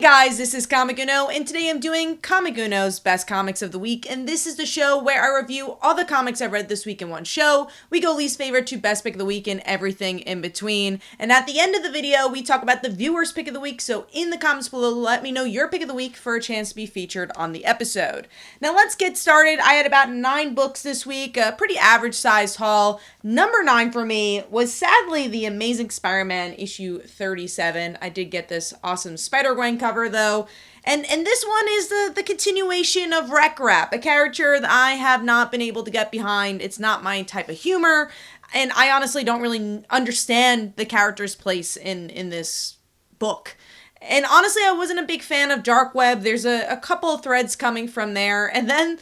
Guys, this is Comic Uno, and today I'm doing Comic Uno's Best Comics of the Week, and this is the show where I review all the comics I've read this week in one show. We go least favorite to best pick of the week and everything in between. And at the end of the video, we talk about the viewer's pick of the week, so in the comments below, let me know your pick of the week for a chance to be featured on the episode. Now let's get started. I had about 9 books this week, a pretty average sized haul. Number 9 for me was sadly the Amazing Spider-Man issue 37. I did get this awesome Spider-Gwen cover though, and this one is the continuation of Wreck-Rap, a character that I have not been able to get behind. It's not my type of humor, and I honestly don't really understand the character's place in this book. And honestly, I wasn't a big fan of Dark Web. There's a couple of threads coming from there, and then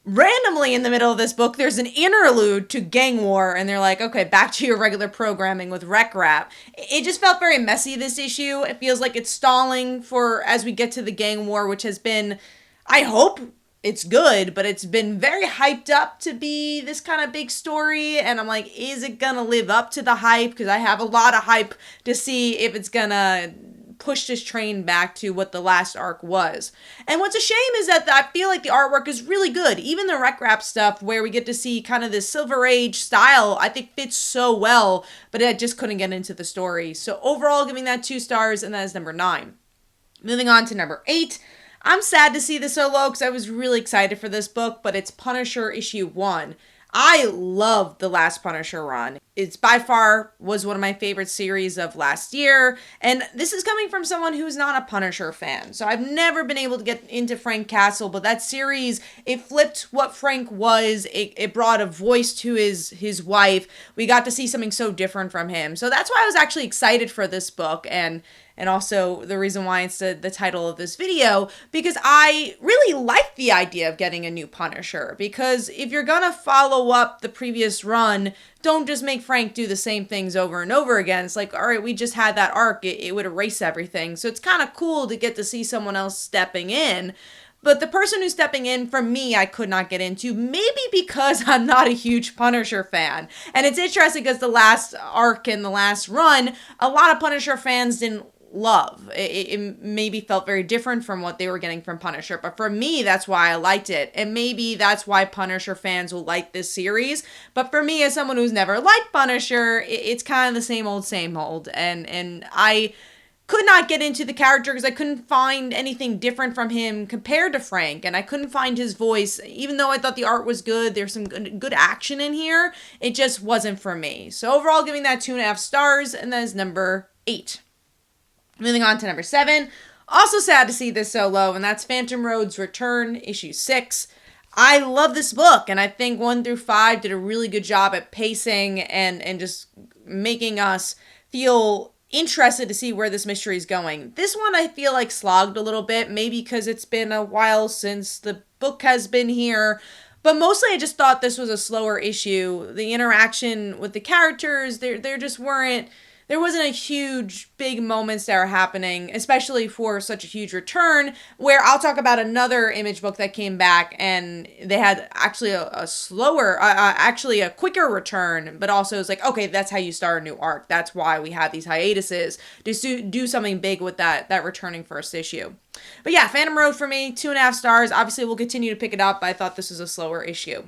randomly in the middle of this book, there's an interlude to Gang War, and they're like, okay, back to your regular programming with Wreck-Rap. It just felt very messy, this issue. It feels like it's stalling for as we get to the Gang War, which has been, I hope it's good, but it's been very hyped up to be this kind of big story, and I'm like, is it gonna live up to the hype? Because I have a lot of hype to see if it's gonna push this train back to what the last arc was. And what's a shame is that I feel like the artwork is really good. Even the Wreck-Rap stuff where we get to see kind of this Silver Age style, I think fits so well, but I just couldn't get into the story. So overall, giving that 2 stars, and that is number 9. Moving on to number 8. I'm sad to see this so low because I was really excited for this book, but it's Punisher issue 1. I love the last Punisher run. It's by far was one of my favorite series of last year, and this is coming from someone who's not a Punisher fan. So I've never been able to get into Frank Castle, but that series, it flipped what Frank was. It brought a voice to his wife. We got to see something so different from him. So that's why I was actually excited for this book, and also the reason why it's the title of this video, because I really like the idea of getting a new Punisher, because if you're gonna follow up the previous run, don't just make Frank do the same things over and over again. It's like, all right, we just had that arc, it would erase everything. So it's kind of cool to get to see someone else stepping in. But the person who's stepping in, for me, I could not get into, maybe because I'm not a huge Punisher fan. And it's interesting because the last arc and the last run, a lot of Punisher fans didn't love. It maybe felt very different from what they were getting from Punisher, but for me, that's why I liked it. And maybe that's why Punisher fans will like this series. But for me, as someone who's never liked Punisher, it's kind of the same old, and I could not get into the character because I couldn't find anything different from him compared to Frank, and I couldn't find his voice. Even though I thought the art was good, there's some good action in here, it just wasn't for me. So overall, giving that 2.5 stars, and that is number 8. Moving on to number 7. Also sad to see this so low, and that's Phantom Road's Return, issue 6. I love this book, and I think 1 through 5 did a really good job at pacing and just making us feel interested to see where this mystery is going. This one I feel like slogged a little bit, maybe because it's been a while since the book has been here. But mostly I just thought this was a slower issue. The interaction with the characters, there just weren't... There wasn't a huge, big moments that are happening, especially for such a huge return, where I'll talk about another Image book that came back, and they had actually a slower, actually a quicker return, but also it's like, okay, that's how you start a new arc. That's why we have these hiatuses, to do something big with that returning first issue. But yeah, Phantom Road for me, 2.5 stars. Obviously, we'll continue to pick it up, but I thought this was a slower issue.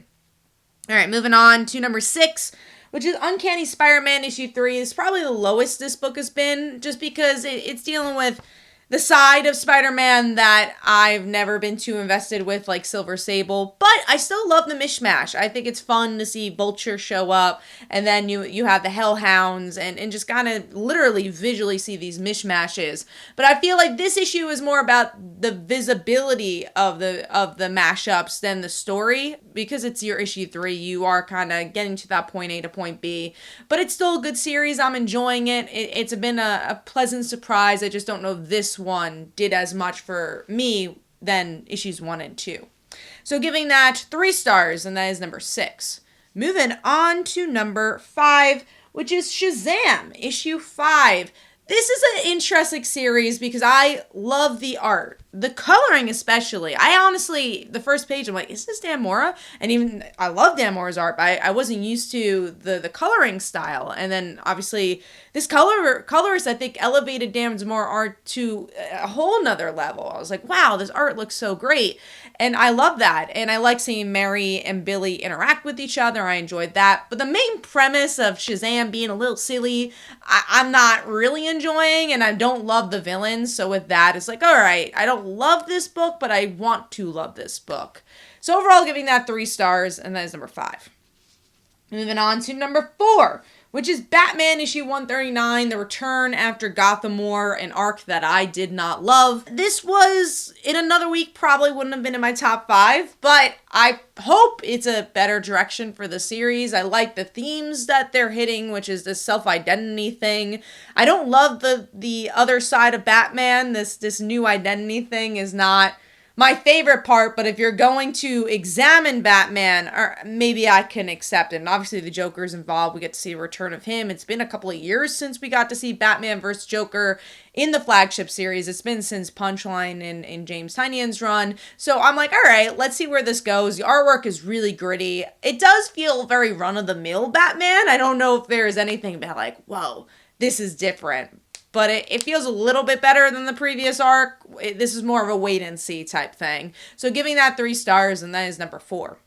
All right, moving on to number 6. Which is Uncanny Spider-Man issue 3. It's probably the lowest this book has been, just because it's dealing with the side of Spider-Man that I've never been too invested with, like Silver Sable. But I still love the mishmash. I think it's fun to see Vulture show up, and then you have the Hellhounds, and just kind of literally visually see these mishmashes. But I feel like this issue is more about the visibility of the mashups than the story. Because it's your issue 3, you are kind of getting to that point A to point B. But it's still a good series. I'm enjoying it. It's been a pleasant surprise. I just don't know if this one did as much for me than issues 1 and 2. So giving that 3 stars, and that is number 6. Moving on to number 5, which is Shazam, issue 5. This is an interesting series because I love the art. The coloring especially. I honestly, the first page, I'm like, is this Dan Mora? And even, I love Dan Mora's art, but I wasn't used to the coloring style. And then, obviously, this colorist, I think, elevated Dan Mora's art to a whole nother level. I was like, wow, this art looks so great. And I love that. And I like seeing Mary and Billy interact with each other. I enjoyed that. But the main premise of Shazam being a little silly, I'm not really enjoying, and I don't love the villains. So with that, it's like, all right, I don't love this book, but I want to love this book. So overall, giving that 3 stars, and that is number 5. Moving on to number 4, which is Batman issue 139, The Return After Gotham War, an arc that I did not love. This was, in another week, probably wouldn't have been in my top 5, but I hope it's a better direction for the series. I like the themes that they're hitting, which is this self-identity thing. I don't love the other side of Batman. This new identity thing is not my favorite part, but if you're going to examine Batman, or maybe I can accept it. And obviously the Joker's involved. We get to see a return of him. It's been a couple of years since we got to see Batman vs. Joker in the flagship series. It's been since Punchline in James Tynion's run. So I'm like, all right, let's see where this goes. The artwork is really gritty. It does feel very run-of-the-mill Batman. I don't know if there's anything about like, whoa, this is different. But it feels a little bit better than the previous arc. This is more of a wait-and-see type thing. So giving that 3 stars, and that is number 4.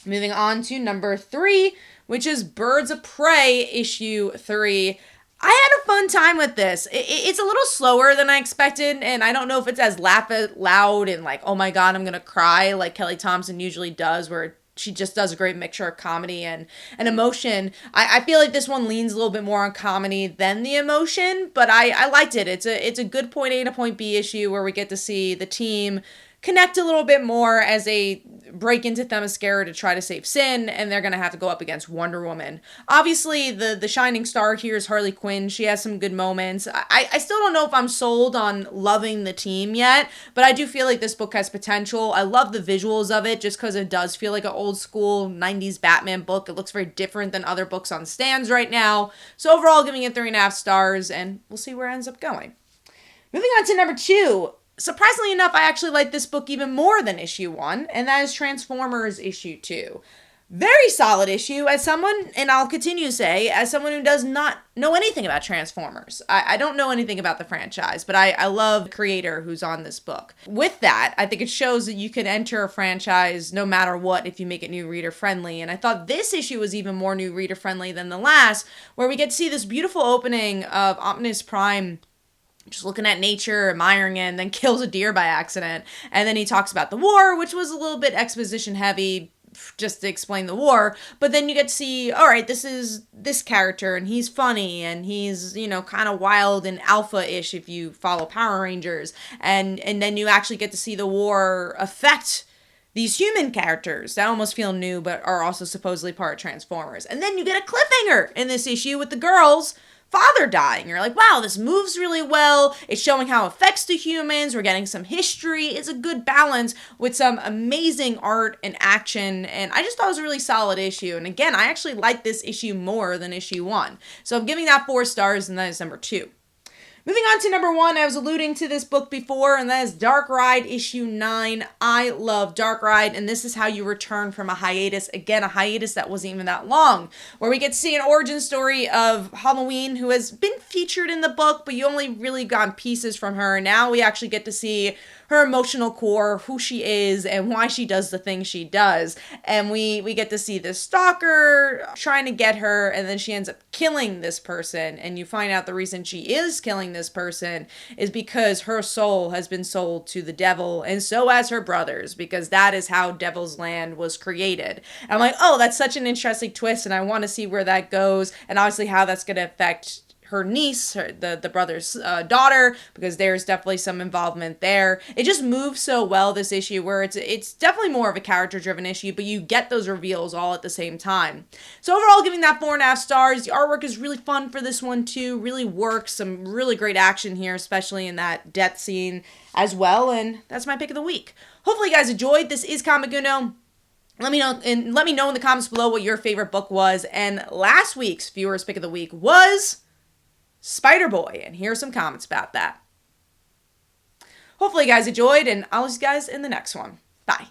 Moving on to number 3, which is Birds of Prey, issue 3. I had a fun time with this. It's a little slower than I expected, and I don't know if it's as laugh loud and like, oh my god, I'm going to cry like Kelly Thompson usually does, where she just does a great mixture of comedy and emotion. I feel like this one leans a little bit more on comedy than the emotion, but I liked it. It's a good point A to point B issue where we get to see the team connect a little bit more as they break into Themyscira to try to save Sin, and they're going to have to go up against Wonder Woman. Obviously, the shining star here is Harley Quinn. She has some good moments. I still don't know if I'm sold on loving the team yet, but I do feel like this book has potential. I love the visuals of it just because it does feel like an old school 90s Batman book. It looks very different than other books on stands right now. So overall, giving it 3.5 stars, and we'll see where it ends up going. Moving on to number 2. Surprisingly enough, I actually like this book even more than issue 1, and that is Transformers issue 2. Very solid issue as someone, and I'll continue to say, as someone who does not know anything about Transformers. I don't know anything about the franchise, but I love the creator who's on this book. With that, I think it shows that you can enter a franchise no matter what if you make it new reader friendly, and I thought this issue was even more new reader friendly than the last, where we get to see this beautiful opening of Optimus Prime just looking at nature, admiring it, and then kills a deer by accident. And then he talks about the war, which was a little bit exposition heavy, just to explain the war. But then you get to see, all right, this is this character, and he's funny, and he's, you know, kind of wild and alpha-ish if you follow Power Rangers. And then you actually get to see the war affect these human characters that almost feel new, but are also supposedly part of Transformers. And then you get a cliffhanger in this issue with the girls' father dying. You're like, wow, this moves really well. It's showing how it affects the humans. We're getting some history. It's a good balance with some amazing art and action. And I just thought it was a really solid issue. And again, I actually like this issue more than issue 1. So I'm giving that 4 stars, and that is number 2. Moving on to number 1, I was alluding to this book before, and that is Dark Ride issue 9. I love Dark Ride, and this is how you return from a hiatus. Again, a hiatus that wasn't even that long, where we get to see an origin story of Halloween, who has been featured in the book, but you only really got pieces from her. Now we actually get to see her emotional core, who she is, and why she does the things she does. And we get to see this stalker trying to get her, and then she ends up killing this person. And you find out the reason she is killing this person is because her soul has been sold to the devil, and so has her brothers, because that is how Devil's Land was created. And I'm like, oh, that's such an interesting twist, and I want to see where that goes, and obviously how that's going to affect her niece, the brother's daughter, because there's definitely some involvement there. It just moves so well, this issue, where it's definitely more of a character-driven issue, but you get those reveals all at the same time. So overall, giving that 4.5 stars. The artwork is really fun for this one, too. Really works. Some really great action here, especially in that death scene as well, and that's my pick of the week. Hopefully you guys enjoyed. This is Comic Uno. Let me know in the comments below what your favorite book was, and last week's viewer's pick of the week was Spider-Boy, and here are some comments about that. hopefully you guys enjoyed, and I'll see you guys in the next one. Bye.